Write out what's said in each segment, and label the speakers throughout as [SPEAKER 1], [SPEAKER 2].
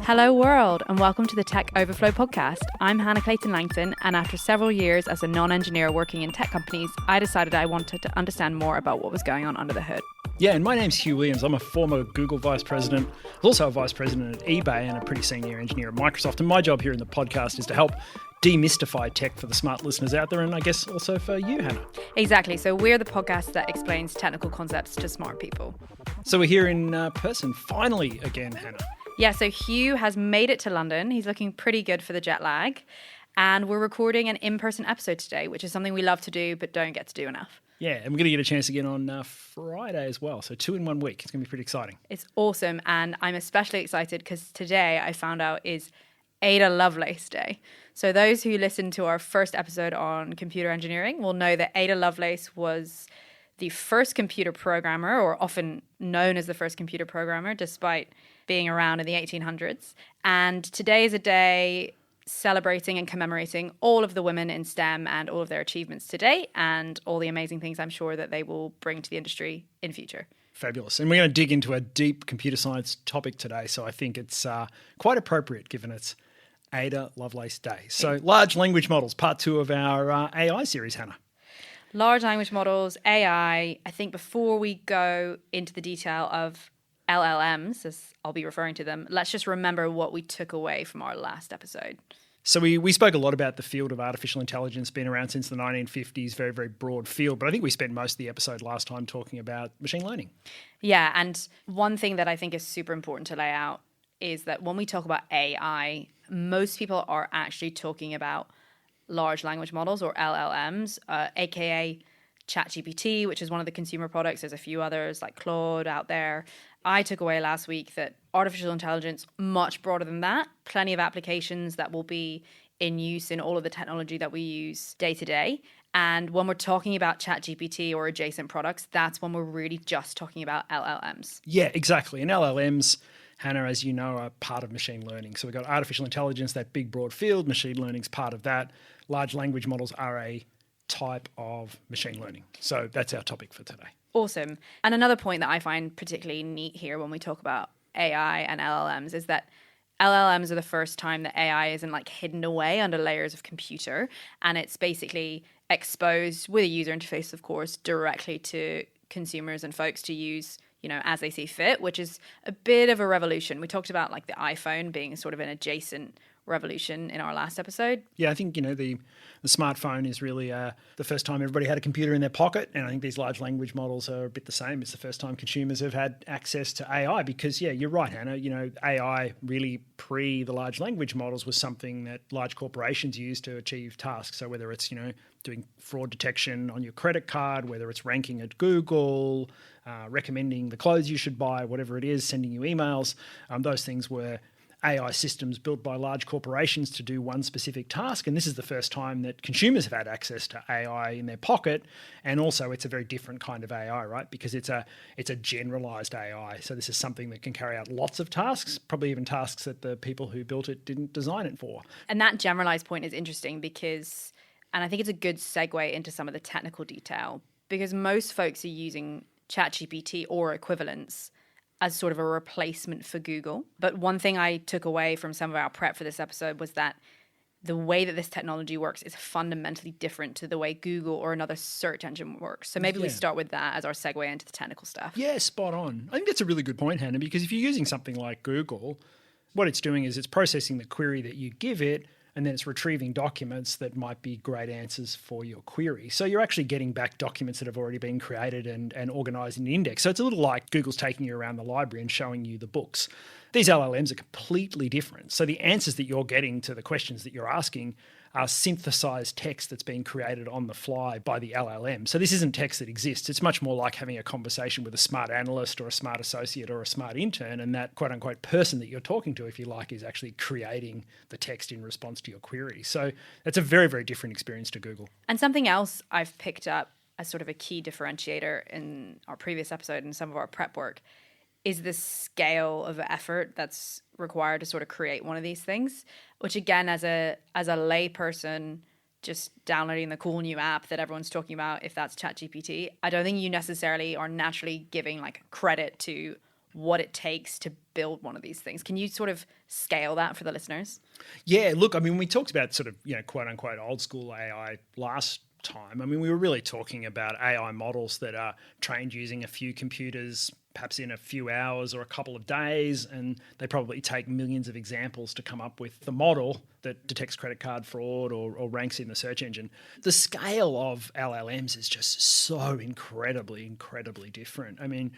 [SPEAKER 1] Hello world and welcome to the Tech Overflow podcast. I'm Hannah Clayton-Langton, and after several years as a non-engineer working in tech companies, I decided I wanted to understand more about what was going on under the hood.
[SPEAKER 2] Yeah, and my name's Hugh Williams. I'm a former Google vice president, also a vice president at eBay and a pretty senior engineer at Microsoft. And my job here in the podcast is to help demystify tech for the smart listeners out there, and I guess also for you, Hannah.
[SPEAKER 1] Exactly. So we're the podcast that explains technical concepts to smart people.
[SPEAKER 2] So we're here in person, finally again, Hannah.
[SPEAKER 1] Yeah, so Hugh has made it to London. He's looking pretty good for the jet lag. And we're recording an in-person episode today, which is something we love to do but don't get to do enough.
[SPEAKER 2] Yeah, and we're going to get a chance again on Friday as well. So 2 in 1 week. It's going to be pretty exciting.
[SPEAKER 1] It's awesome. And I'm especially excited because today I found out is Ada Lovelace Day. So those who listened to our first episode on computer engineering will know that Ada Lovelace was the first computer programmer, or often known as the first computer programmer, despite being around in the 1800s. And today is a day celebrating and commemorating all of the women in STEM and all of their achievements today and all the amazing things I'm sure that they will bring to the industry in future.
[SPEAKER 2] Fabulous. And we're going to dig into a deep computer science topic today. So I think it's quite appropriate given it's Ada Lovelace Day. So large language models, part 2 of our AI series, Hannah.
[SPEAKER 1] Large language models, AI. I think before we go into the detail of LLMs, as I'll be referring to them, let's just remember what we took away from our last episode.
[SPEAKER 2] So we spoke a lot about the field of artificial intelligence, been around since the 1950s, very, very broad field. But I think we spent most of the episode last time talking about machine learning.
[SPEAKER 1] Yeah, and one thing that I think is super important to lay out is that when we talk about AI, most people are actually talking about large language models, or LLMs, aka ChatGPT, which is one of the consumer products. There's a few others like Claude out there. I took away last week that artificial intelligence, much broader than that, plenty of applications that will be in use in all of the technology that we use day to day. And when we're talking about ChatGPT or adjacent products, that's when we're really just talking about LLMs.
[SPEAKER 2] Yeah, exactly. And LLMs, Hannah, as you know, are part of machine learning. So we've got artificial intelligence, that big broad field. Machine learning's part of that. Large language models are a type of machine learning. So that's our topic for today.
[SPEAKER 1] Awesome. And another point that I find particularly neat here when we talk about AI and LLMs is that LLMs are the first time that AI isn't like hidden away under layers of computer, and it's basically exposed with a user interface, of course, directly to consumers and folks to use, you know, as they see fit, which is a bit of a revolution. We talked about like the iPhone being sort of an adjacent revolution in our last episode.
[SPEAKER 2] Yeah, I think, you know, the smartphone is really the first time everybody had a computer in their pocket, and I think these large language models are a bit the same. It's the first time consumers have had access to AI because, yeah, you're right, Hannah, you know, AI really pre the large language models was something that large corporations use to achieve tasks. So whether it's, you know, doing fraud detection on your credit card, whether it's ranking at Google, recommending the clothes you should buy, whatever it is, sending you emails, those things were AI systems built by large corporations to do one specific task. And this is the first time that consumers have had access to AI in their pocket. And also it's a very different kind of AI, right? Because it's a generalized AI. So this is something that can carry out lots of tasks, probably even tasks that the people who built it didn't design it for.
[SPEAKER 1] And that generalized point is interesting because, and I think it's a good segue into some of the technical detail, because most folks are using ChatGPT or equivalents as sort of a replacement for Google. But one thing I took away from some of our prep for this episode was that the way that this technology works is fundamentally different to the way Google or another search engine works. So maybe we start with that as our segue into the technical stuff.
[SPEAKER 2] Yeah, spot on. I think that's a really good point, Hannah, because if you're using something like Google, what it's doing is it's processing the query that you give it, and then it's retrieving documents that might be great answers for your query. So you're actually getting back documents that have already been created and organized in an index. So it's a little like Google's taking you around the library and showing you the books. These LLMs are completely different. So the answers that you're getting to the questions that you're asking are synthesized text that's been created on the fly by the LLM. So this isn't text that exists. It's much more like having a conversation with a smart analyst or a smart associate or a smart intern, and that quote unquote person that you're talking to, if you like, is actually creating the text in response to your query. So that's a very, very different experience to Google.
[SPEAKER 1] And something else I've picked up as sort of a key differentiator in our previous episode and some of our prep work is the scale of effort that's required to sort of create one of these things, which again, as a lay person just downloading the cool new app that everyone's talking about, if that's ChatGPT, I don't think you necessarily are naturally giving like credit to what it takes to build one of these things. Can you sort of scale that for the listeners?
[SPEAKER 2] Yeah, look, I mean, we talked about sort of, quote unquote old school AI last time. I mean, we were really talking about AI models that are trained using a few computers, perhaps in a few hours or a couple of days, and they probably take millions of examples to come up with the model that detects credit card fraud or ranks in the search engine. The scale of LLMs is just so incredibly different. I mean,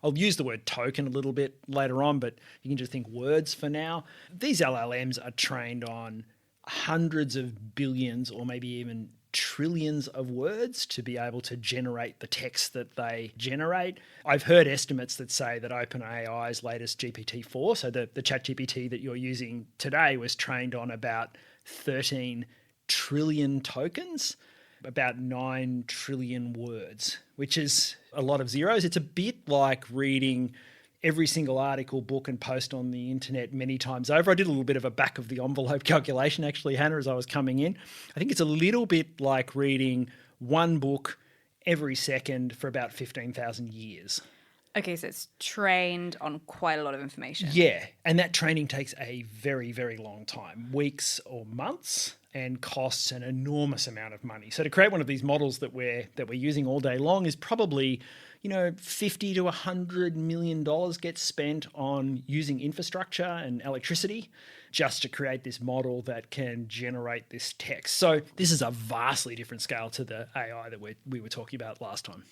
[SPEAKER 2] I'll use the word token a little bit later on, but you can just think words for now. These LLMs are trained on hundreds of billions or maybe even trillions of words to be able to generate the text that they generate. I've heard estimates that say that OpenAI's latest GPT-4, so the ChatGPT that you're using today, was trained on about 13 trillion tokens, about 9 trillion words, which is a lot of zeros. It's a bit like reading every single article, book and post on the internet many times over. I did a little bit of a back of the envelope calculation actually, Hannah, as I was coming in. I think it's a little bit like reading one book every second for about 15,000 years.
[SPEAKER 1] Okay, so it's trained on quite a lot of information.
[SPEAKER 2] Yeah, and that training takes a very, very long time, weeks or months, and costs an enormous amount of money. So to create one of these models that we're using all day long is probably, $50 to $100 million gets spent on using infrastructure and electricity just to create this model that can generate this text. So this is a vastly different scale to the AI that we were talking about last time.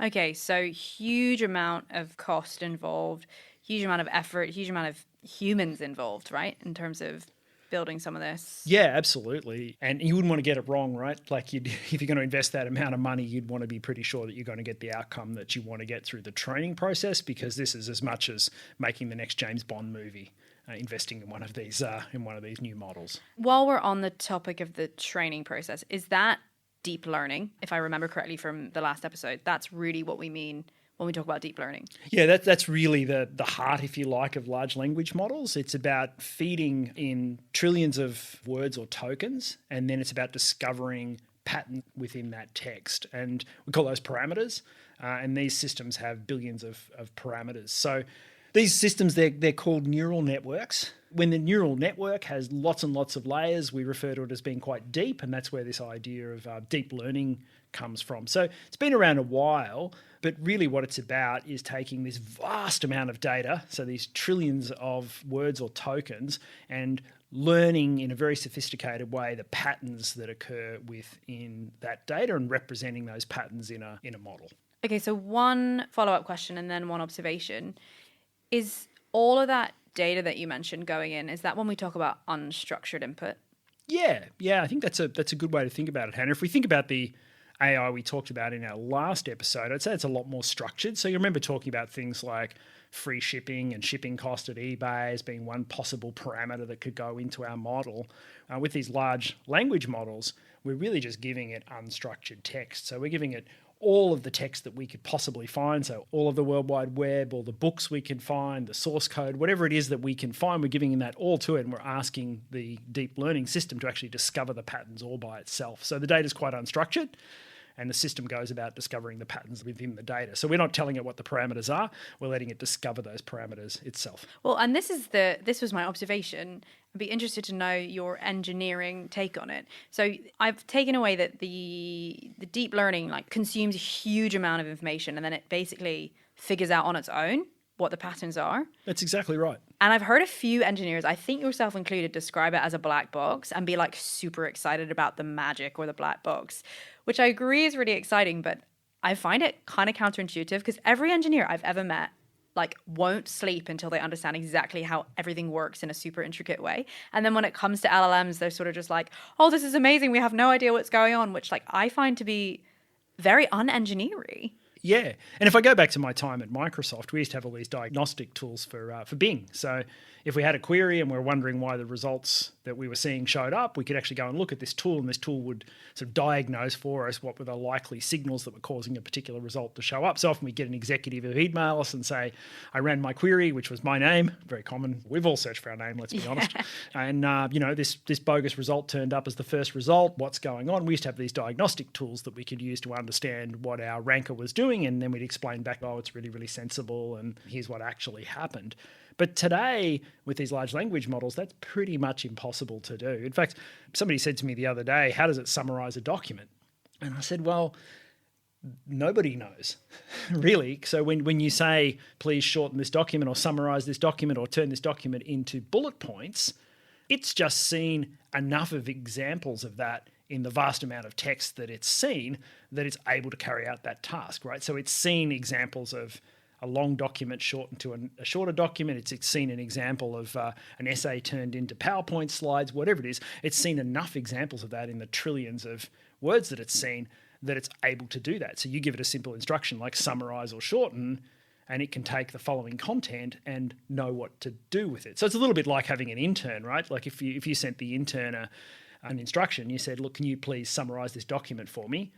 [SPEAKER 1] Okay, so huge amount of cost involved, huge amount of effort, huge amount of humans involved, right? In terms of building some of this.
[SPEAKER 2] Yeah, absolutely. And you wouldn't want to get it wrong, right? Like if you're going to invest that amount of money, you'd want to be pretty sure that you're going to get the outcome that you want to get through the training process, because this is as much as making the next James Bond movie, investing in one of these new models.
[SPEAKER 1] While we're on the topic of the training process, is that deep learning? If I remember correctly from the last episode, that's really what we mean when we talk about deep learning.
[SPEAKER 2] Yeah, that's really the heart, if you like, of large language models. It's about feeding in trillions of words or tokens, and then it's about discovering patterns within that text. And we call those parameters, and these systems have billions of parameters. So these systems, they're called neural networks. When the neural network has lots and lots of layers, we refer to it as being quite deep, and that's where this idea of deep learning comes from. So it's been around a while, but really what it's about is taking this vast amount of data, so these trillions of words or tokens, and learning in a very sophisticated way the patterns that occur within that data and representing those patterns in a model.
[SPEAKER 1] Okay, so one follow-up question and then one observation. Is all of that data that you mentioned going in, is that when we talk about unstructured input?
[SPEAKER 2] Yeah, I think that's a good way to think about it, Hannah. If we think about the AI we talked about in our last episode, I'd say it's a lot more structured. So you remember talking about things like free shipping and shipping cost at eBay as being one possible parameter that could go into our model. With these large language models, we're really just giving it unstructured text. So we're giving it all of the text that we could possibly find. So all of the World Wide Web, all the books we can find, the source code, whatever it is that we can find, we're giving that all to it, and we're asking the deep learning system to actually discover the patterns all by itself. So the data is quite unstructured, and the system goes about discovering the patterns within the data. So we're not telling it what the parameters are, we're letting it discover those parameters itself.
[SPEAKER 1] Well, and this was my observation. I'd be interested to know your engineering take on it. So I've taken away that the deep learning consumes a huge amount of information, and then it basically figures out on its own what the patterns are.
[SPEAKER 2] That's exactly right.
[SPEAKER 1] And I've heard a few engineers, I think yourself included, describe it as a black box and be super excited about the magic or the black box, which I agree is really exciting, but I find it kind of counterintuitive because every engineer I've ever met won't sleep until they understand exactly how everything works in a super intricate way. And then when it comes to LLMs, they're sort of just oh, this is amazing, we have no idea what's going on, which I find to be very unengineery.
[SPEAKER 2] Yeah. And if I go back to my time at Microsoft, we used to have all these diagnostic tools for Bing. So if we had a query and we're wondering why the results that we were seeing showed up, we could actually go and look at this tool, and this tool would sort of diagnose for us what were the likely signals that were causing a particular result to show up. So often we get an executive who email us and say, I ran my query, which was my name, very common. We've all searched for our name, let's be honest. And, this bogus result turned up as the first result. What's going on? We used to have these diagnostic tools that we could use to understand what our ranker was doing. doing, and then we'd explain back, oh, it's really, really sensible, and here's what actually happened. But today, with these large language models, that's pretty much impossible to do. In fact, somebody said to me the other day, how does it summarize a document? And I said, well, nobody knows, really. So when you say, please shorten this document or summarize this document or turn this document into bullet points, it's just seen enough of examples of that in the vast amount of text that it's seen that it's able to carry out that task, right? So it's seen examples of a long document shortened to a shorter document. It's seen an example of an essay turned into PowerPoint slides, whatever it is. It's seen enough examples of that in the trillions of words that it's seen that it's able to do that. So you give it a simple instruction like summarize or shorten, and it can take the following content and know what to do with it. So it's a little bit like having an intern, right? Like if you sent the intern an instruction, you said, look, can you please summarize this document for me?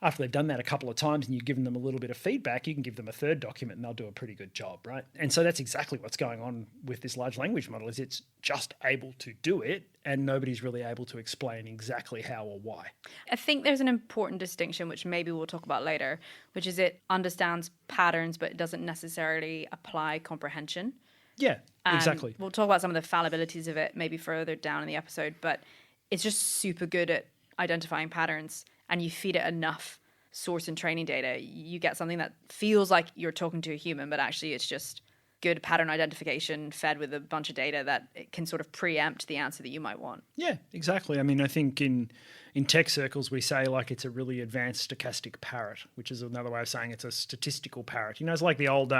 [SPEAKER 2] After they've done that a couple of times and you've given them a little bit of feedback, you can give them a third document and they'll do a pretty good job, right? And so that's exactly what's going on with this large language model, is it's just able to do it and nobody's really able to explain exactly how or why.
[SPEAKER 1] I think there's an important distinction, which maybe we'll talk about later, which is it understands patterns, but it doesn't necessarily apply comprehension.
[SPEAKER 2] Yeah, exactly.
[SPEAKER 1] We'll talk about some of the fallibilities of it maybe further down in the episode, but it's just super good at identifying patterns, and you feed it enough source and training data, you get something that feels like you're talking to a human, but actually it's just good pattern identification fed with a bunch of data that it can sort of preempt the answer that you might want.
[SPEAKER 2] Yeah, exactly. I mean, I think in tech circles, we say like it's a really advanced stochastic parrot, which is another way of saying it's a statistical parrot. You know, it's like the old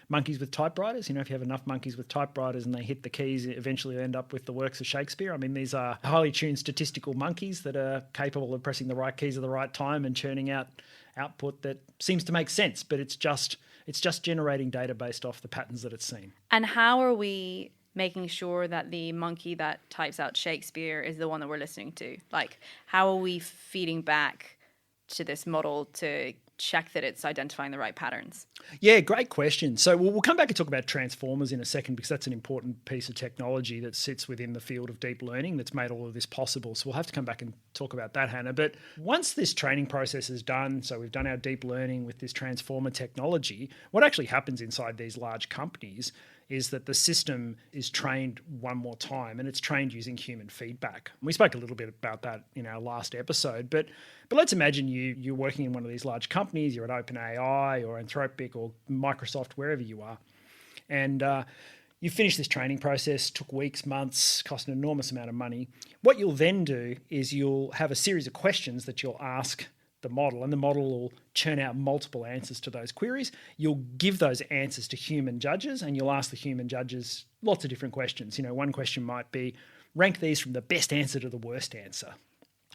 [SPEAKER 2] monkeys with typewriters. You know, if you have enough monkeys with typewriters and they hit the keys, eventually they end up with the works of Shakespeare. I mean, these are highly tuned statistical monkeys that are capable of pressing the right keys at the right time and churning out output that seems to make sense, but it's just generating data based off the patterns that it's seen.
[SPEAKER 1] And how are we making sure that the monkey that types out Shakespeare is the one that we're listening to? Like, how are we feeding back to this model to check that it's identifying the right patterns?
[SPEAKER 2] Yeah, great question. So we'll come back and talk about transformers in a second, because that's an important piece of technology that sits within the field of deep learning that's made all of this possible. So we'll have to come back and talk about that, Hannah. But once this training process is done, so we've done our deep learning with this transformer technology, what actually happens inside these large companies is that the system is trained one more time, and it's trained using human feedback. We spoke a little bit about that in our last episode, but let's imagine you're working in one of these large companies, you're at OpenAI or Anthropic or Microsoft, wherever you are, and you finish this training process, took weeks, months, cost an enormous amount of money. What you'll then do is you'll have a series of questions that you'll ask the model, and the model will churn out multiple answers to those queries. You'll give those answers to human judges, and you'll ask the human judges lots of different questions. You know, one question might be, rank these from the best answer to the worst answer.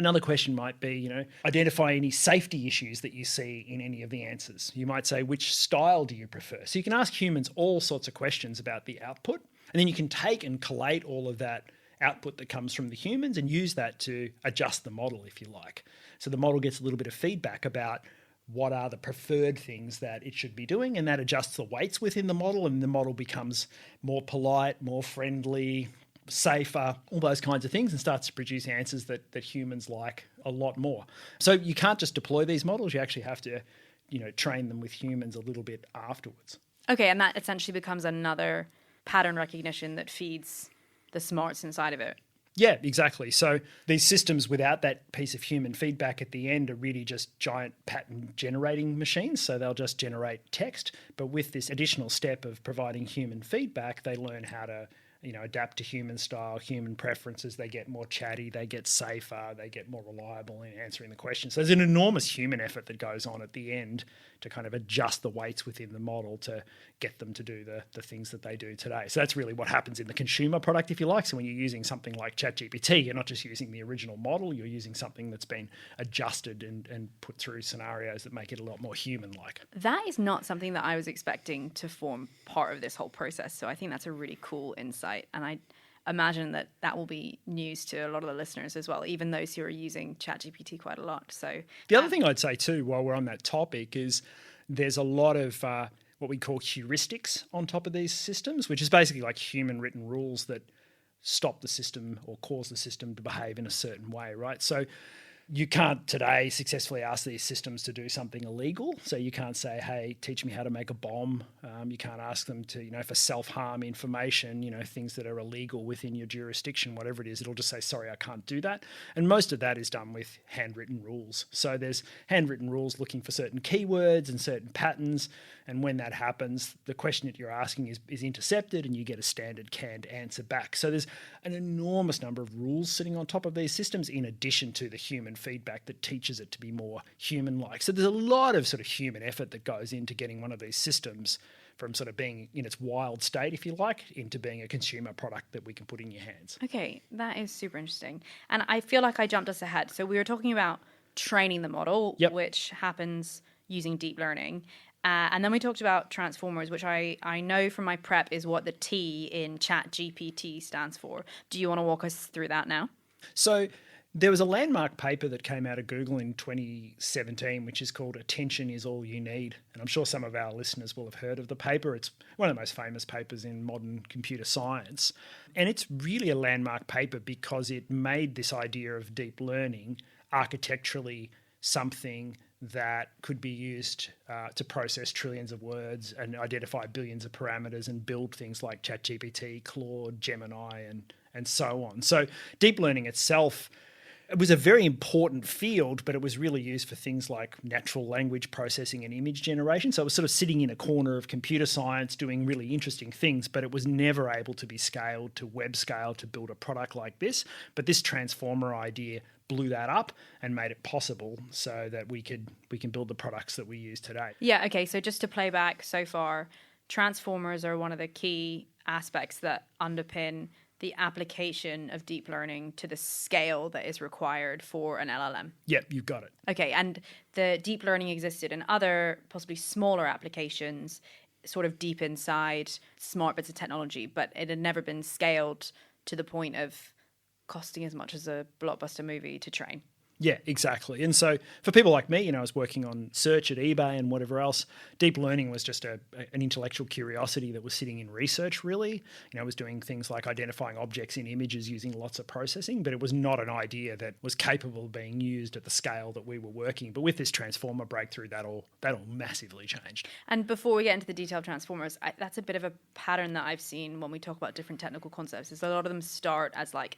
[SPEAKER 2] Another question might be, you know, identify any safety issues that you see in any of the answers. You might say, which style do you prefer? So you can ask humans all sorts of questions about the output, and then you can take and collate all of that output that comes from the humans and use that to adjust the model, if you like. So the model gets a little bit of feedback about what are the preferred things that it should be doing, and that adjusts the weights within the model, and the model becomes more polite, more friendly, safer, all those kinds of things, and starts to produce answers that humans like a lot more. So you can't just deploy these models, you actually have to, you know, train them with humans a little bit afterwards.
[SPEAKER 1] Okay, and that essentially becomes another pattern recognition that feeds the smarts inside of it.
[SPEAKER 2] Yeah, exactly. So these systems without that piece of human feedback at the end are really just giant pattern generating machines. So they'll just generate text. But with this additional step of providing human feedback, they learn how to, you know, adapt to human style, human preferences. They get more chatty, they get safer, they get more reliable in answering the questions. So there's an enormous human effort that goes on at the end to kind of adjust the weights within the model to get them to do the things that they do today. So that's really what happens in the consumer product, if you like. So when you're using something like ChatGPT, you're not just using the original model, you're using something that's been adjusted and put through scenarios that make it a lot more human-like.
[SPEAKER 1] That is not something that I was expecting to form part of this whole process. So I think that's a really cool insight. And I imagine that will be news to a lot of the listeners as well, even those who are using ChatGPT quite a lot. So
[SPEAKER 2] the other thing I'd say too, while we're on that topic, is there's a lot of what we call heuristics on top of these systems, which is basically like human written rules that stop the system or cause the system to behave in a certain way, right? So You can't today successfully ask these systems to do something illegal. So you can't say, hey, teach me how to make a bomb. You can't ask them to, for self-harm information, things that are illegal within your jurisdiction, whatever it is. It'll just say, sorry, I can't do that. And most of that is done with handwritten rules. So there's handwritten rules looking for certain keywords and certain patterns. And when that happens, the question that you're asking is intercepted and you get a standard canned answer back. So there's an enormous number of rules sitting on top of these systems in addition to the human feedback that teaches it to be more human-like. So there's a lot of sort of human effort that goes into getting one of these systems from sort of being in its wild state, if you like, into being a consumer product that we can put in your hands.
[SPEAKER 1] Okay, that is super interesting. And I feel like I jumped us ahead. So we were talking about training the model, which happens using deep learning. And then we talked about transformers, which I know from my prep is what the T in ChatGPT stands for. Do you want to walk us through that now?
[SPEAKER 2] So there was a landmark paper that came out of Google in 2017, which is called Attention is All You Need. And I'm sure some of our listeners will have heard of the paper. It's one of the most famous papers in modern computer science. And it's really a landmark paper because it made this idea of deep learning architecturally something that could be used to process trillions of words and identify billions of parameters and build things like ChatGPT, Claude, Gemini, and so on. So deep learning itself, it was a very important field, but it was really used for things like natural language processing and image generation. So it was sort of sitting in a corner of computer science doing really interesting things, but it was never able to be scaled to web scale to build a product like this. But this transformer idea blew that up and made it possible so that we can build the products that we use today.
[SPEAKER 1] Yeah, okay, so just to play back so far, transformers are one of the key aspects that underpin the application of deep learning to the scale that is required for an LLM.
[SPEAKER 2] Yep, you've got it.
[SPEAKER 1] Okay, and the deep learning existed in other possibly smaller applications, sort of deep inside smart bits of technology, but it had never been scaled to the point of costing as much as a blockbuster movie to train.
[SPEAKER 2] Yeah, exactly. And so for people like me, I was working on search at eBay and whatever else. Deep learning was just an intellectual curiosity that was sitting in research, really. I was doing things like identifying objects in images using lots of processing, but it was not an idea that was capable of being used at the scale that we were working. But with this transformer breakthrough, that all massively changed.
[SPEAKER 1] And before we get into the detail of transformers, that's a bit of a pattern that I've seen when we talk about different technical concepts. Is a lot of them start as like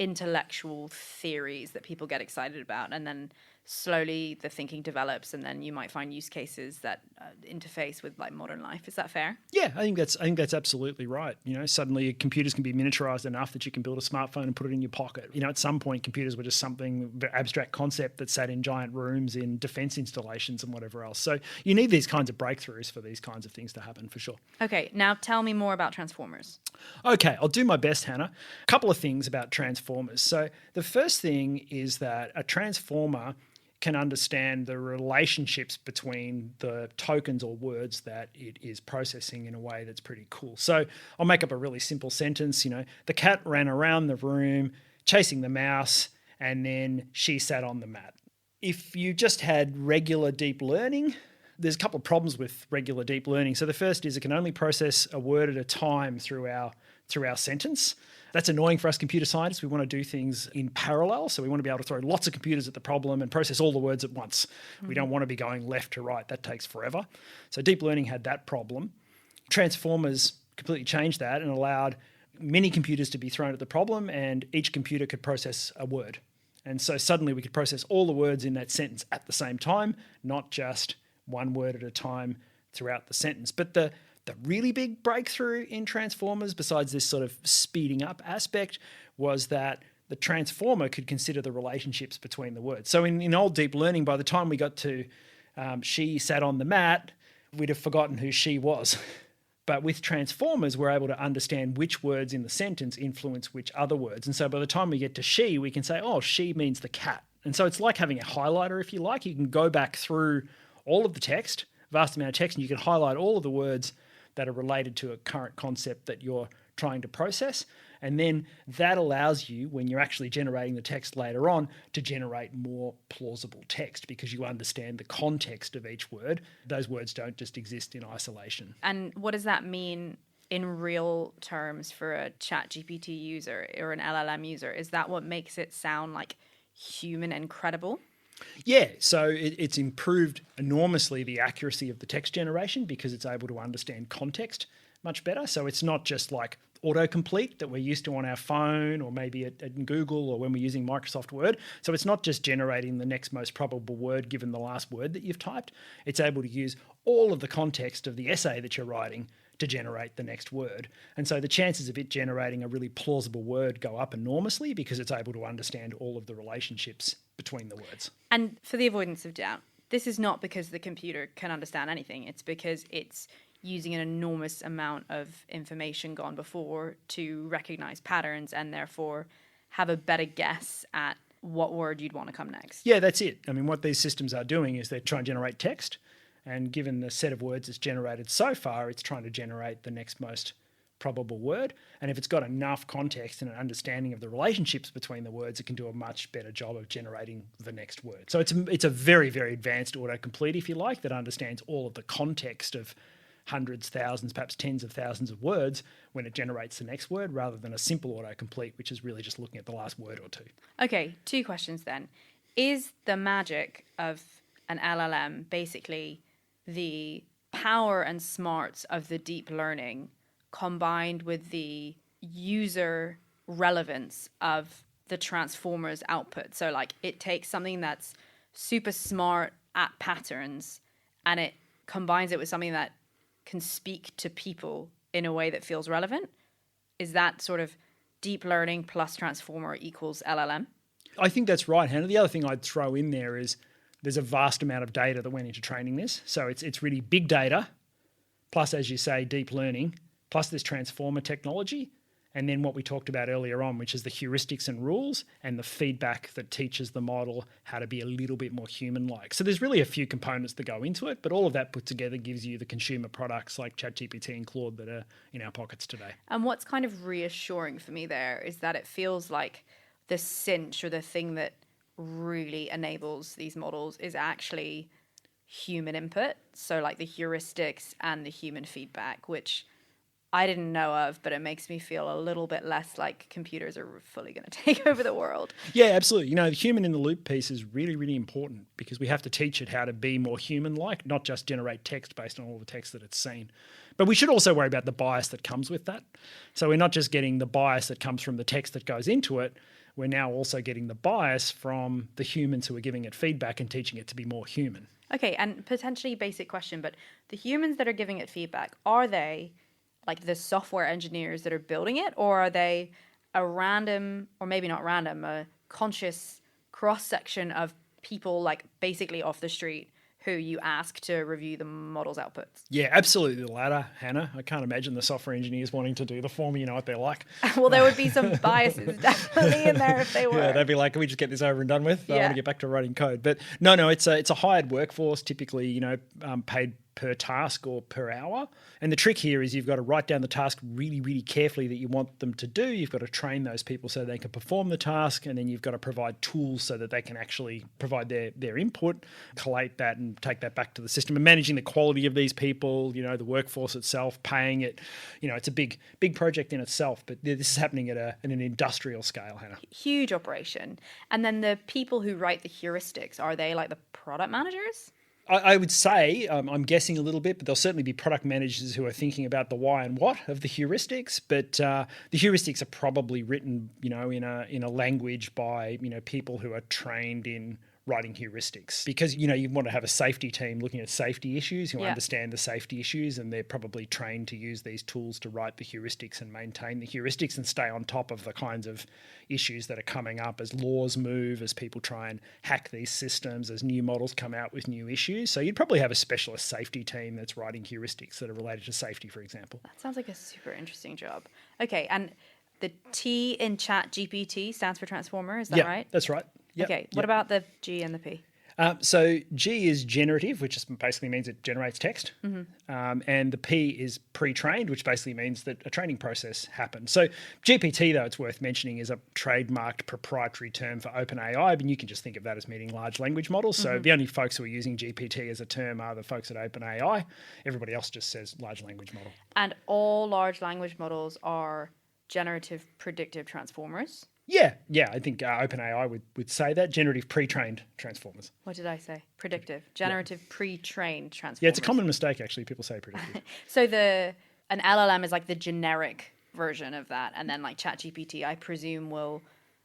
[SPEAKER 1] intellectual theories that people get excited about, and then slowly the thinking develops, and then you might find use cases that interface with like modern life. Is that fair?
[SPEAKER 2] Yeah, I think that's absolutely right. Suddenly computers can be miniaturized enough that you can build a smartphone and put it in your pocket. At some point computers were just something abstract concept that sat in giant rooms in defense installations and whatever else. So you need these kinds of breakthroughs for these kinds of things to happen, for sure.
[SPEAKER 1] Okay, now tell me more about transformers.
[SPEAKER 2] Okay, I'll do my best, Hannah. A couple of things about transformers. So the first thing is that a transformer can understand the relationships between the tokens or words that it is processing in a way that's pretty cool. So I'll make up a really simple sentence. The cat ran around the room chasing the mouse, and then she sat on the mat. If you just had regular deep learning, there's a couple of problems with regular deep learning. So the first is it can only process a word at a time through our sentence. That's annoying for us computer scientists. We want to do things in parallel. So we want to be able to throw lots of computers at the problem and process all the words at once. Mm-hmm. We don't want to be going left to right. That takes forever. So deep learning had that problem. Transformers completely changed that and allowed many computers to be thrown at the problem, and each computer could process a word. And so suddenly we could process all the words in that sentence at the same time, not just one word at a time throughout the sentence. But the really big breakthrough in transformers, besides this sort of speeding up aspect, was that the transformer could consider the relationships between the words. So in old deep learning, by the time we got to she sat on the mat, we'd have forgotten who she was. But with transformers, we're able to understand which words in the sentence influence which other words. And so by the time we get to she, we can say, oh, she means the cat. And so it's like having a highlighter, if you like. You can go back through all of the text, vast amount of text, and you can highlight all of the words that are related to a current concept that you're trying to process. And then that allows you, when you're actually generating the text later on, to generate more plausible text because you understand the context of each word. Those words don't just exist in isolation.
[SPEAKER 1] And what does that mean in real terms for a ChatGPT user or an LLM user? Is that what makes it sound like human and credible?
[SPEAKER 2] Yeah, so it's improved enormously the accuracy of the text generation because it's able to understand context much better. So it's not just like autocomplete that we're used to on our phone or maybe at Google or when we're using Microsoft Word. So it's not just generating the next most probable word given the last word that you've typed. It's able to use all of the context of the essay that you're writing to generate the next word. And so the chances of it generating a really plausible word go up enormously because it's able to understand all of the relationships between the words.
[SPEAKER 1] And for the avoidance of doubt, this is not because the computer can understand anything. It's because it's using an enormous amount of information gone before to recognize patterns and therefore have a better guess at what word you'd want to come next.
[SPEAKER 2] Yeah, that's it. I mean, what these systems are doing is they're trying to generate text. And given the set of words it's generated so far, it's trying to generate the next most probable word. And if it's got enough context and an understanding of the relationships between the words, it can do a much better job of generating the next word. So it's a very, very advanced autocomplete, if you like, that understands all of the context of hundreds, thousands, perhaps tens of thousands of words when it generates the next word, rather than a simple autocomplete, which is really just looking at the last word or two.
[SPEAKER 1] Okay, 2 questions then. Is the magic of an LLM basically the power and smarts of the deep learning combined with the user relevance of the transformer's output? So like it takes something that's super smart at patterns and it combines it with something that can speak to people in a way that feels relevant? Is that sort of deep learning plus transformer equals LLM?
[SPEAKER 2] I think that's right, Hannah. The other thing I'd throw in there is there's a vast amount of data that went into training this. So it's really big data, plus, as you say, deep learning, plus this transformer technology, and then what we talked about earlier on, which is the heuristics and rules and the feedback that teaches the model how to be a little bit more human-like. So there's really a few components that go into it, but all of that put together gives you the consumer products like ChatGPT and Claude that are in our pockets today.
[SPEAKER 1] And what's kind of reassuring for me there is that it feels like the cinch or the thing that really enables these models is actually human input. So like the heuristics and the human feedback, which I didn't know of, but it makes me feel a little bit less like computers are fully going to take over the world.
[SPEAKER 2] Yeah, absolutely. You know, the human in the loop piece is really, really important because we have to teach it how to be more human-like, not just generate text based on all the text that it's seen. But we should also worry about the bias that comes with that. So we're not just getting the bias that comes from the text that goes into it. We're now also getting the bias from the humans who are giving it feedback and teaching it to be more human.
[SPEAKER 1] Okay, and potentially basic question, but the humans that are giving it feedback, are they like the software engineers that are building it, or are they a random, or maybe not random, a conscious cross-section of people like basically off the street who you ask to review the model's outputs?
[SPEAKER 2] Yeah, absolutely the latter, Hannah. I can't imagine the software engineers wanting to do the for me. You know what they're like.
[SPEAKER 1] Well, there would be some biases definitely in there if they were.
[SPEAKER 2] Yeah, they'd be like, can we just get this over and done with? I
[SPEAKER 1] Yeah.
[SPEAKER 2] want to get back to writing code. But no, it's a hired workforce, typically, paid per task or per hour. And the trick here is you've got to write down the task really, really carefully that you want them to do. You've got to train those people so they can perform the task, and then you've got to provide tools so that they can actually provide their input, collate that and take that back to the system, and managing the quality of these people, the workforce itself, paying it. It's a big project in itself, but this is happening at an industrial scale, Hannah.
[SPEAKER 1] Huge operation. And then the people who write the heuristics, are they like the product managers?
[SPEAKER 2] I would say, I'm guessing a little bit, but there'll certainly be product managers who are thinking about the why and what of the heuristics. But the heuristics are probably written, in a language by, people who are trained in writing heuristics, because you want to have a safety team looking at safety issues who understand the safety issues, and they're probably trained to use these tools to write the heuristics and maintain the heuristics and stay on top of the kinds of issues that are coming up as laws move, as people try and hack these systems, as new models come out with new issues. So you'd probably have a specialist safety team that's writing heuristics that are related to safety, for example.
[SPEAKER 1] That sounds like a super interesting job. Okay, and the T in ChatGPT stands for transformer, is that right?
[SPEAKER 2] Yeah, that's right. Yep.
[SPEAKER 1] Okay, what about the G and the P?
[SPEAKER 2] So G is generative, which basically means it generates text. Mm-hmm. And the P is pre-trained, which basically means that a training process happens. So GPT, though, it's worth mentioning, is a trademarked proprietary term for OpenAI, but you can just think of that as meaning large language models. So the only folks who are using GPT as a term are the folks at OpenAI. Everybody else just says large language model.
[SPEAKER 1] And all large language models are generative predictive transformers.
[SPEAKER 2] Yeah, I think OpenAI would say that. Generative pre-trained transformers.
[SPEAKER 1] What did I say? Predictive. Generative pre-trained transformers.
[SPEAKER 2] Yeah, it's a common mistake, actually. People say predictive.
[SPEAKER 1] So an LLM is like the generic version of that. And then like ChatGPT, I presume, will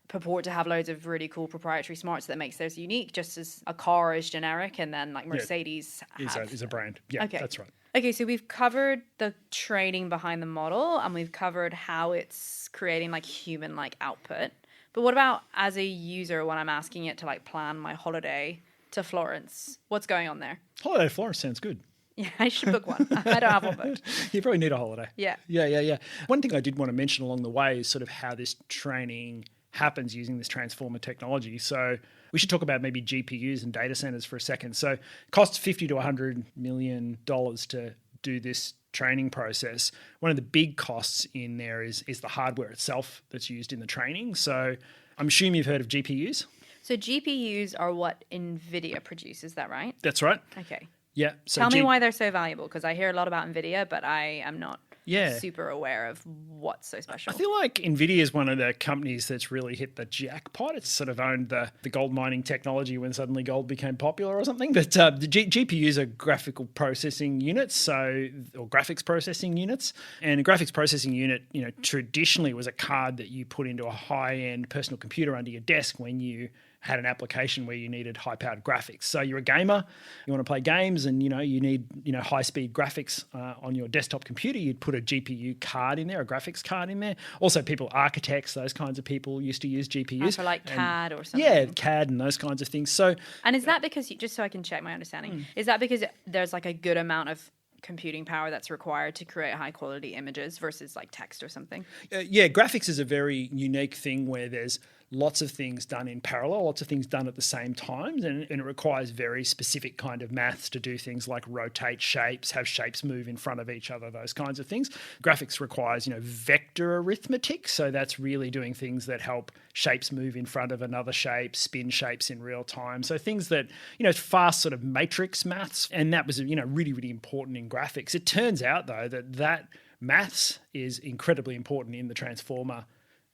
[SPEAKER 1] purport to have loads of really cool proprietary smarts that makes theirs unique, just as a car is generic and then like Mercedes
[SPEAKER 2] is a brand. Yeah, okay. That's right.
[SPEAKER 1] Okay, so we've covered the training behind the model and we've covered how it's creating like human-like output. But what about as a user when I'm asking it to like plan my holiday to Florence? What's going on there?
[SPEAKER 2] Holiday to Florence sounds good.
[SPEAKER 1] Yeah, I should book one. I don't have one booked.
[SPEAKER 2] You probably need a holiday.
[SPEAKER 1] Yeah.
[SPEAKER 2] Yeah. One thing I did want to mention along the way is sort of how this training happens using this transformer technology. So we should talk about maybe GPUs and data centers for a second. So it costs $50 to $100 million to do this training process. One of the big costs in there is the hardware itself that's used in the training. So I'm assuming you've heard of GPUs.
[SPEAKER 1] So GPUs are what NVIDIA produces, is that right?
[SPEAKER 2] That's right.
[SPEAKER 1] Okay.
[SPEAKER 2] Yeah. So
[SPEAKER 1] tell me why they're so valuable, because I hear a lot about NVIDIA, but I am not super aware of what's so special.
[SPEAKER 2] I feel like NVIDIA is one of the companies that's really hit the jackpot. It's sort of owned the gold mining technology when suddenly gold became popular or something. But the GPUs are graphical processing units, or graphics processing units. And a graphics processing unit, traditionally was a card that you put into a high-end personal computer under your desk when you had an application where you needed high-powered graphics. So you're a gamer, you want to play games, and you need high-speed graphics on your desktop computer. You'd put a GPU card in there, a graphics card in there. Also, architects, those kinds of people used to use GPUs
[SPEAKER 1] for like CAD or something.
[SPEAKER 2] Yeah, CAD and those kinds of things. So,
[SPEAKER 1] and is that because just so I can check my understanding, is that because there's like a good amount of computing power that's required to create high quality images versus like text or something?
[SPEAKER 2] Graphics is a very unique thing where there's lots of things done in parallel, lots of things done at the same time, and it requires very specific kind of maths to do things like rotate shapes, have shapes move in front of each other, those kinds of things. Graphics requires, vector arithmetic, so that's really doing things that help shapes move in front of another shape, spin shapes in real time. So things that, fast sort of matrix maths, and that was, really, really important in graphics. It turns out, though, that maths is incredibly important in the transformer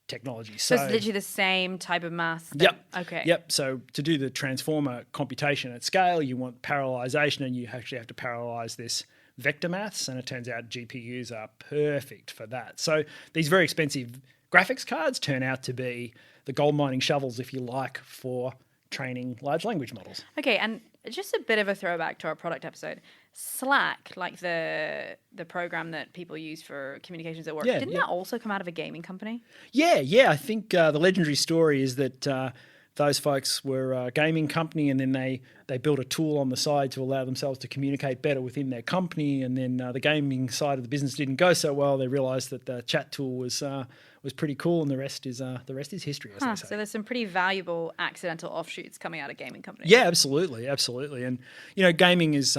[SPEAKER 2] technology.
[SPEAKER 1] So it's literally the same type of math?
[SPEAKER 2] Yep.
[SPEAKER 1] Okay.
[SPEAKER 2] Yep. So to do the transformer computation at scale, you want parallelization, and you actually have to parallelize this vector maths, and it turns out GPUs are perfect for that. So these very expensive graphics cards turn out to be the gold mining shovels, if you like, for training large language models.
[SPEAKER 1] Okay, and just a bit of a throwback to our product episode. Slack, like the program that people use for communications at work, didn't that also come out of a gaming company? Yeah.
[SPEAKER 2] I think the legendary story is that those folks were a gaming company, and then they built a tool on the side to allow themselves to communicate better within their company. And then the gaming side of the business didn't go so well. They realised that the chat tool was pretty cool, and the rest is history, as they say.
[SPEAKER 1] So there's some pretty valuable accidental offshoots coming out of gaming companies.
[SPEAKER 2] Yeah, absolutely. And gaming is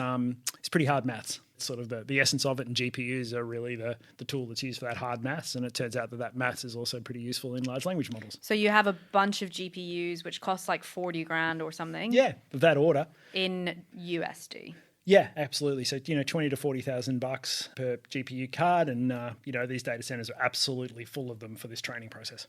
[SPEAKER 2] it's pretty hard maths. It's sort of the essence of it, and GPUs are really the tool that's used for that hard maths, and it turns out that maths is also pretty useful in large language models.
[SPEAKER 1] So you have a bunch of GPUs which cost like 40 grand or something.
[SPEAKER 2] Yeah, of that order.
[SPEAKER 1] In USD.
[SPEAKER 2] Yeah, absolutely. So, $20,000 to $40,000 per GPU card, and these data centers are absolutely full of them for this training process.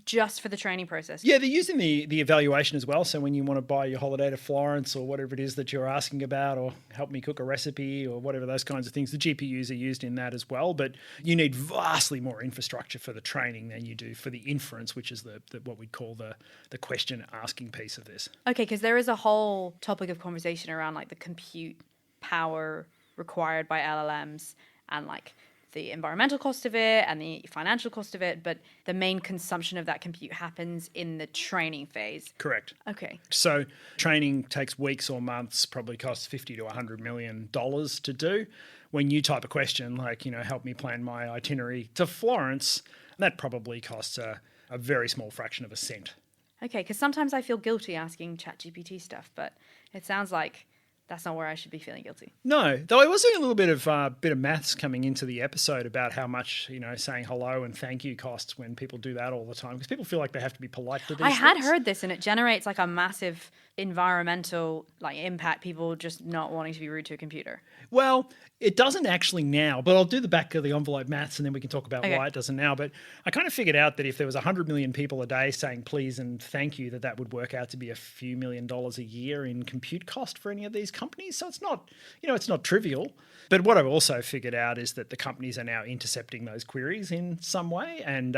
[SPEAKER 1] Just for the training process?
[SPEAKER 2] Yeah, they're using the evaluation as well. So when you want to buy your holiday to Florence or whatever it is that you're asking about, or help me cook a recipe or whatever, those kinds of things, the GPUs are used in that as well. But you need vastly more infrastructure for the training than you do for the inference, which is the what we'd call the question asking piece of this.
[SPEAKER 1] Okay, because there is a whole topic of conversation around like the compute power required by LLMs and like the environmental cost of it and the financial cost of it, but the main consumption of that compute happens in the training phase.
[SPEAKER 2] Correct.
[SPEAKER 1] Okay.
[SPEAKER 2] So training takes weeks or months, probably costs $50 to $100 million to do. When you type a question like, help me plan my itinerary to Florence, that probably costs a very small fraction of a cent.
[SPEAKER 1] Okay, because sometimes I feel guilty asking ChatGPT stuff, but it sounds like that's not where I should be feeling guilty.
[SPEAKER 2] No, though I was doing a little bit of maths coming into the episode about how much saying hello and thank you costs when people do that all the time, because people feel like they have to be polite to these
[SPEAKER 1] I had
[SPEAKER 2] things.
[SPEAKER 1] heard this, and it generates like a massive environmental impact. People just not wanting to be rude to a computer.
[SPEAKER 2] Well, It doesn't actually now, but I'll do the back of the envelope maths and then we can talk about
[SPEAKER 1] Okay.
[SPEAKER 2] why it doesn't now. But I kind of figured out that if there was 100 million people a day saying please and thank you, that would work out to be a few $1 million a year in compute cost for any of these companies. So it's not, it's not trivial. But what I've also figured out is that the companies are now intercepting those queries in some way and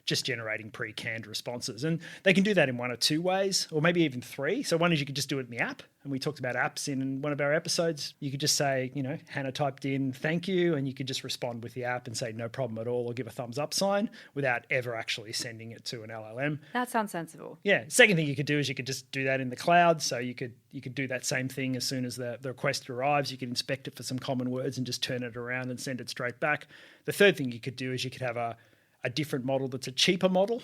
[SPEAKER 2] just generating pre-canned responses. And they can do that in one or two ways, or maybe even three. So one is you could just do it in the app. And we talked about apps in one of our episodes. You could just say, Hannah typed in thank you, and you could just respond with the app and say no problem at all or give a thumbs up sign without ever actually sending it to an LLM.
[SPEAKER 1] That sounds sensible.
[SPEAKER 2] Yeah. Second thing you could do is you could just do that in the cloud. So you could do that same thing as soon as the request arrives. You could inspect it for some common words and just turn it around and send it straight back. The third thing you could do is you could have a different model that's a cheaper model,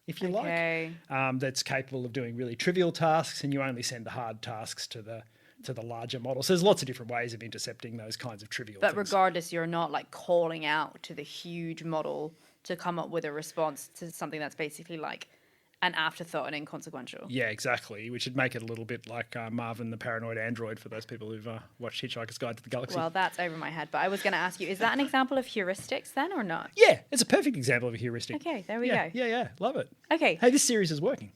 [SPEAKER 2] if you like, that's capable of doing really trivial tasks, and you only send the hard tasks to the larger model. So there's lots of different ways of intercepting those kinds of trivial things.
[SPEAKER 1] But regardless, you're not like calling out to the huge model to come up with a response to something that's basically like an afterthought and inconsequential.
[SPEAKER 2] Yeah, exactly, which would make it a little bit like Marvin the Paranoid Android for those people who've watched Hitchhiker's Guide to the Galaxy.
[SPEAKER 1] Well, that's over my head, but I was going to ask you, is that an example of heuristics then or not?
[SPEAKER 2] Yeah, it's a perfect example of a heuristic.
[SPEAKER 1] Okay, there we
[SPEAKER 2] go.
[SPEAKER 1] go.
[SPEAKER 2] Yeah, love it.
[SPEAKER 1] Okay.
[SPEAKER 2] Hey, this series is working.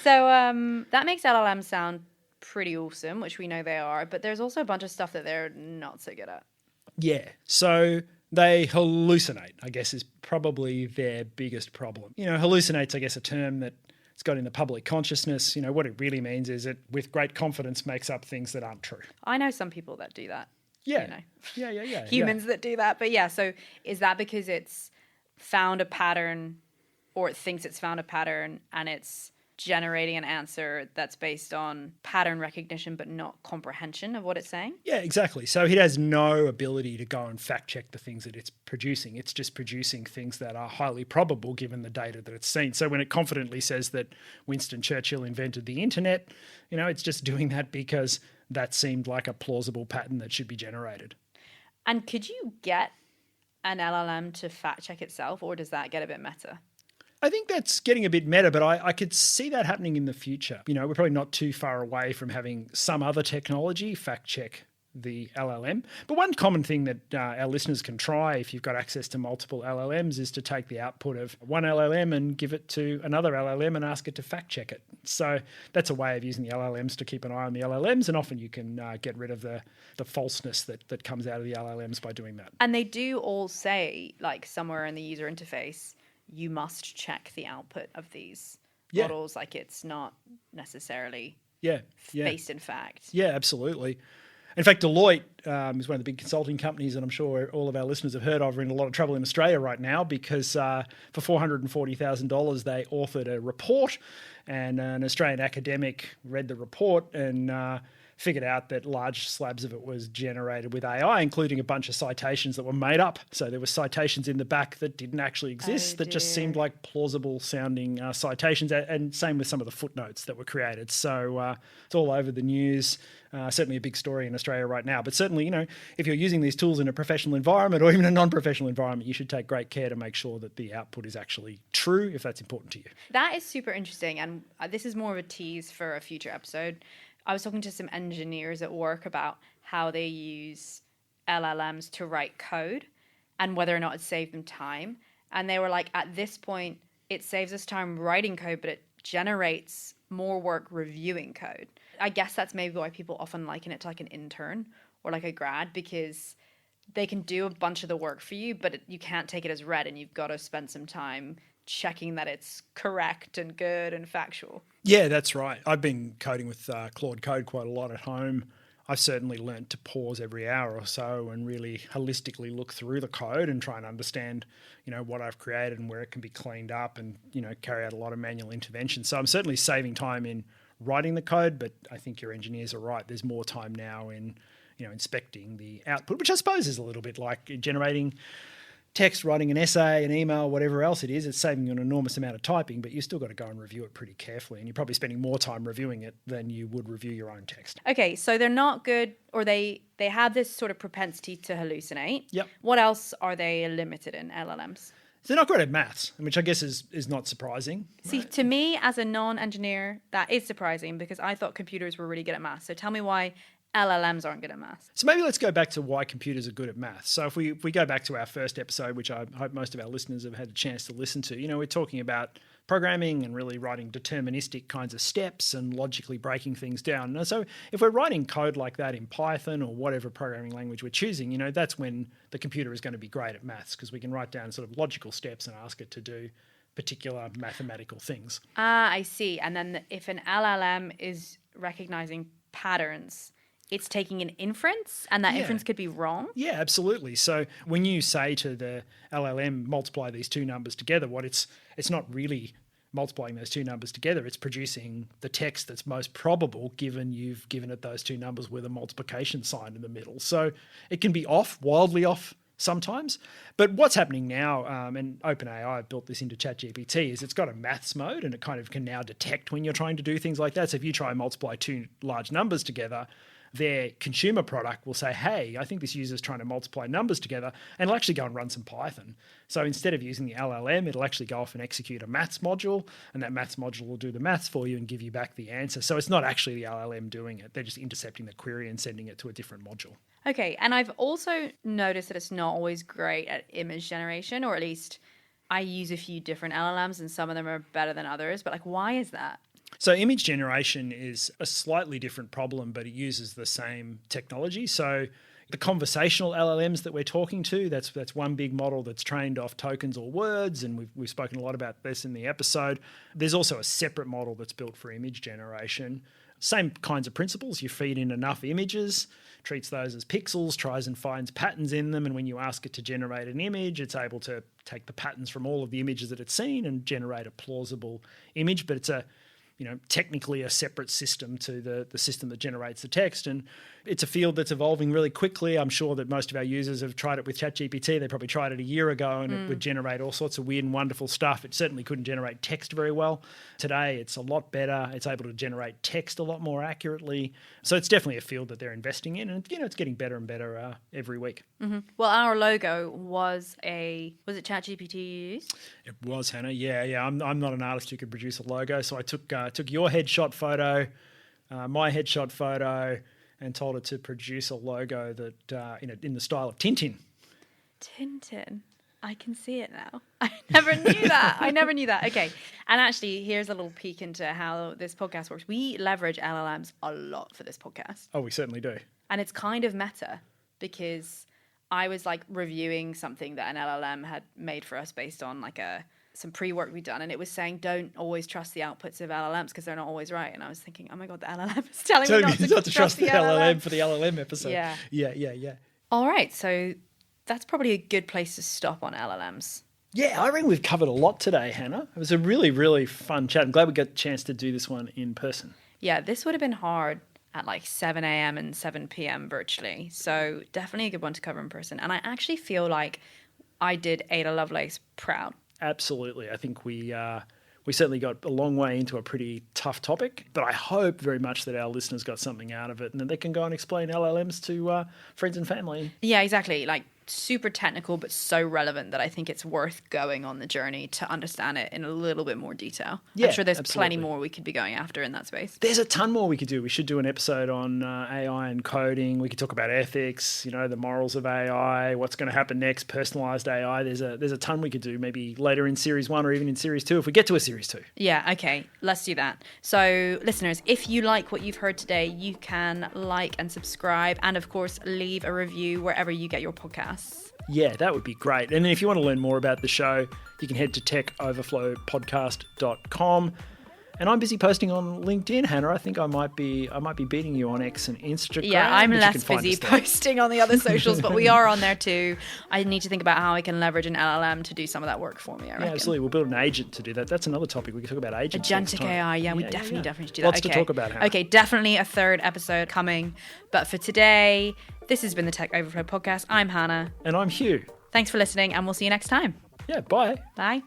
[SPEAKER 1] So that makes LLMs sound pretty awesome, which we know they are, but there's also a bunch of stuff that they're not so good at.
[SPEAKER 2] Yeah, so they hallucinate, I guess, is probably their biggest problem. Hallucinate's, I guess, a term that it's got in the public consciousness. What it really means is it, with great confidence, makes up things that aren't true.
[SPEAKER 1] I know some people that do that.
[SPEAKER 2] Yeah. Yeah.
[SPEAKER 1] Humans that do that. But yeah, so is that because it's found a pattern, or it thinks it's found a pattern and it's generating an answer that's based on pattern recognition but not comprehension of what it's saying?
[SPEAKER 2] Yeah, exactly. So it has no ability to go and fact check the things that it's producing. It's just producing things that are highly probable given the data that it's seen. So when it confidently says that Winston Churchill invented the internet, it's just doing that because that seemed like a plausible pattern that should be generated.
[SPEAKER 1] And could you get an LLM to fact check itself, or does that get a bit meta?
[SPEAKER 2] I think that's getting a bit meta, but I could see that happening in the future. We're probably not too far away from having some other technology fact check the LLM. But one common thing that our listeners can try if you've got access to multiple LLMs is to take the output of one LLM and give it to another LLM and ask it to fact check it. So that's a way of using the LLMs to keep an eye on the LLMs, and often you can get rid of the falseness that comes out of the LLMs by doing that.
[SPEAKER 1] And they do all say, like somewhere in the user interface, you must check the output of these models. Like it's not necessarily based in fact. Yeah,
[SPEAKER 2] absolutely. In fact, Deloitte is one of the big consulting companies, and I'm sure all of our listeners have heard of, are in a lot of trouble in Australia right now because for $440,000 they authored a report, and an Australian academic read the report and figured out that large slabs of it was generated with AI, including a bunch of citations that were made up. So there were citations in the back that didn't actually exist, that just seemed like plausible sounding citations, and same with some of the footnotes that were created. So it's all over the news. Certainly a big story in Australia right now. But certainly, if you're using these tools in a professional environment or even a non-professional environment, you should take great care to make sure that the output is actually true, if that's important to you.
[SPEAKER 1] That is super interesting. And this is more of a tease for a future episode. I was talking to some engineers at work about how they use LLMs to write code and whether or not it saved them time. And they were like, at this point, it saves us time writing code, but it generates more work reviewing code. I guess that's maybe why people often liken it to like an intern or like a grad, because they can do a bunch of the work for you, but you can't take it as read, and you've got to spend some time checking that it's correct and good and factual.
[SPEAKER 2] Yeah, that's right. I've been coding with Claude Code quite a lot at home. I've certainly learnt to pause every hour or so and really holistically look through the code and try and understand, what I've created and where it can be cleaned up, and, carry out a lot of manual intervention. So I'm certainly saving time in writing the code, but I think your engineers are right. There's more time now in, inspecting the output, which I suppose is a little bit like generating text, writing an essay, an email, whatever else it is. It's saving you an enormous amount of typing, but you still got to go and review it pretty carefully, and you're probably spending more time reviewing it than you would review your own text.
[SPEAKER 1] Okay, so they're not good, or they have this sort of propensity to hallucinate.
[SPEAKER 2] Yep.
[SPEAKER 1] What else are they limited in, LLMs?
[SPEAKER 2] They're not great at maths, which I guess is not surprising.
[SPEAKER 1] See,
[SPEAKER 2] right?
[SPEAKER 1] To me, as a non-engineer, that is surprising because I thought computers were really good at maths. So tell me why LLMs aren't good at math.
[SPEAKER 2] So maybe let's go back to why computers are good at math. So if we go back to our first episode, which I hope most of our listeners have had a chance to listen to, we're talking about programming and really writing deterministic kinds of steps and logically breaking things down. And so if we're writing code like that in Python or whatever programming language we're choosing, that's when the computer is going to be great at maths, because we can write down sort of logical steps and ask it to do particular mathematical things.
[SPEAKER 1] I see. And then if an LLM is recognizing patterns, it's taking an inference, and that inference could be wrong?
[SPEAKER 2] Yeah, absolutely. So when you say to the LLM, multiply these two numbers together, it's not really multiplying those two numbers together. It's producing the text that's most probable, given you've given it those two numbers with a multiplication sign in the middle. So it can be off, wildly off sometimes. But what's happening now, and OpenAI built this into ChatGPT, is it's got a maths mode, and it kind of can now detect when you're trying to do things like that. So if you try and multiply two large numbers together, their consumer product will say, hey, I think this user's trying to multiply numbers together, and it'll actually go and run some Python. So instead of using the LLM, it'll actually go off and execute a maths module, and that maths module will do the maths for you and give you back the answer. So it's not actually the LLM doing it. They're just intercepting the query and sending it to a different module.
[SPEAKER 1] Okay, and I've also noticed that it's not always great at image generation, or at least I use a few different LLMs and some of them are better than others, but why is that?
[SPEAKER 2] So image generation is a slightly different problem, but it uses the same technology. So the conversational LLMs that we're talking to, that's one big model that's trained off tokens or words, and we've spoken a lot about this in the episode. There's also a separate model that's built for image generation. Same kinds of principles. You feed in enough images, treats those as pixels, tries and finds patterns in them, and when you ask it to generate an image, it's able to take the patterns from all of the images that it's seen and generate a plausible image. But it's technically a separate system to the system that generates the text. And it's a field that's evolving really quickly. I'm sure that most of our users have tried it with ChatGPT. They probably tried it a year ago, and it would generate all sorts of weird and wonderful stuff. It certainly couldn't generate text very well. Today, it's a lot better. It's able to generate text a lot more accurately. So it's definitely a field that they're investing in, and it's getting better and better every week.
[SPEAKER 1] Mm-hmm. Well, our logo was it ChatGPT you used?
[SPEAKER 2] It was, Hannah. Yeah. I'm not an artist who could produce a logo, so I took your headshot photo, my headshot photo, and told it to produce a logo that in the style of Tintin.
[SPEAKER 1] Tintin. I can see it now. I never knew that. Okay. And actually, here's a little peek into how this podcast works. We leverage LLMs a lot for this podcast.
[SPEAKER 2] Oh, we certainly do.
[SPEAKER 1] And it's kind of meta, because I was reviewing something that an LLM had made for us based on some pre-work we'd done, and it was saying don't always trust the outputs of LLMs because they're not always right. And I was thinking, oh my God, the LLM is telling me not to trust the LLM
[SPEAKER 2] for the LLM episode.
[SPEAKER 1] Yeah. All right, so that's probably a good place to stop on LLMs.
[SPEAKER 2] Yeah, I reckon we've covered a lot today, Hannah. It was a really, really fun chat. I'm glad we got the chance to do this one in person.
[SPEAKER 1] Yeah, this would have been hard at 7 a.m. and 7 p.m. virtually. So definitely a good one to cover in person. And I actually feel like I did Ada Lovelace proud.
[SPEAKER 2] Absolutely. I think we certainly got a long way into a pretty tough topic, but I hope very much that our listeners got something out of it and that they can go and explain LLMs to friends and family.
[SPEAKER 1] Yeah, exactly. Super technical, but so relevant that I think it's worth going on the journey to understand it in a little bit more detail.
[SPEAKER 2] Yeah,
[SPEAKER 1] I'm sure there's
[SPEAKER 2] absolutely.
[SPEAKER 1] plenty more we could be going after in that space.
[SPEAKER 2] There's a ton more we could do. We should do an episode on AI and coding. We could talk about ethics, the morals of AI, what's going to happen next, personalized AI. There's a ton we could do maybe later in series 1 or even in series 2 if we get to a series 2.
[SPEAKER 1] Yeah, okay. Let's do that. So listeners, if you like what you've heard today, you can like and subscribe, and of course leave a review wherever you get your podcasts.
[SPEAKER 2] Yeah, that would be great. And then if you want to learn more about the show, you can head to techoverflowpodcast.com. And I'm busy posting on LinkedIn, Hannah. I think I might be beating you on X and Instagram.
[SPEAKER 1] Yeah, I'm less busy posting on the other socials, but we are on there too. I need to think about how I can leverage an LLM to do some of that work for me, I reckon.
[SPEAKER 2] Yeah, absolutely. We'll build an agent to do that. That's another topic. We can talk about agents.
[SPEAKER 1] Agentic AI. Yeah, we definitely should do that.
[SPEAKER 2] Lots to talk about, Hannah.
[SPEAKER 1] Okay, definitely a third episode coming. But for today, this has been the Tech Overflow Podcast. I'm Hannah.
[SPEAKER 2] And I'm Hugh.
[SPEAKER 1] Thanks for listening, and we'll see you next time.
[SPEAKER 2] Yeah, bye.
[SPEAKER 1] Bye.